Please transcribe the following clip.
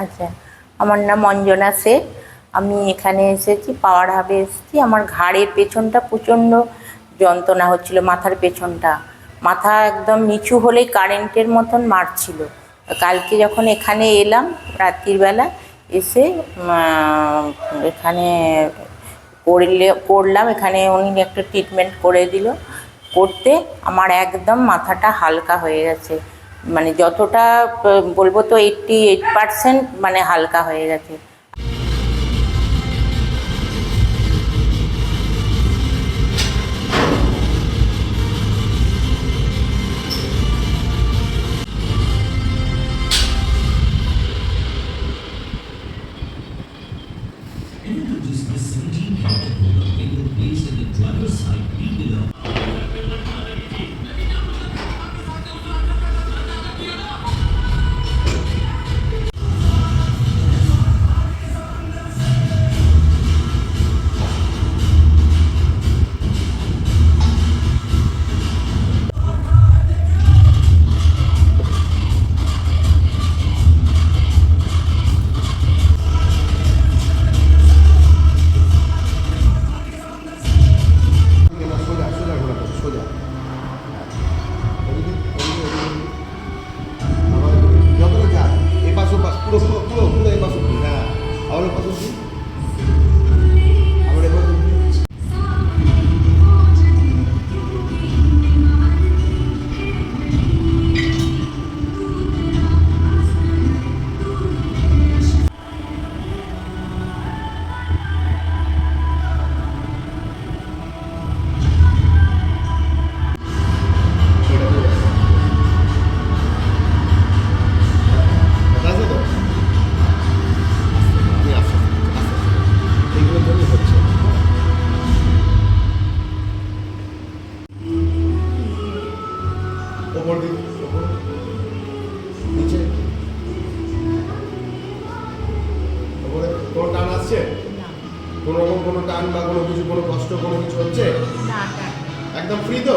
আচ্ছা, আমার নাম অঞ্জনা শেখ। আমি এখানে এসেছি, পাওয়ার হাবে এসেছি। আমার ঘাড়ের পেছনটা প্রচণ্ড যন্ত্রণা হচ্ছিল, মাথার পেছনটা। মাথা একদম নিচু হলেই কারেন্টের মতন মারছিল। কালকে যখন এখানে এলাম রাত্রিবেলা, এসে এখানে করলাম, এখানে উনি একটা ট্রিটমেন্ট করে দিল। করতে আমার একদম মাথাটা হালকা হয়ে গেছে, মানে যতটা বলবো তো 88% মানে হালকা হয়ে গেছে। Introduce the 17-pound motor vehicle based in the driver's side wheel below. ওপর দিক, ওপর নিচে, ওপরে কোনো টান আসছে? কোনো রকম কোনো টান বা কোনো কিছু, কোনো কষ্ট, কোনো কিছু হচ্ছে? একদম ফ্রি তো?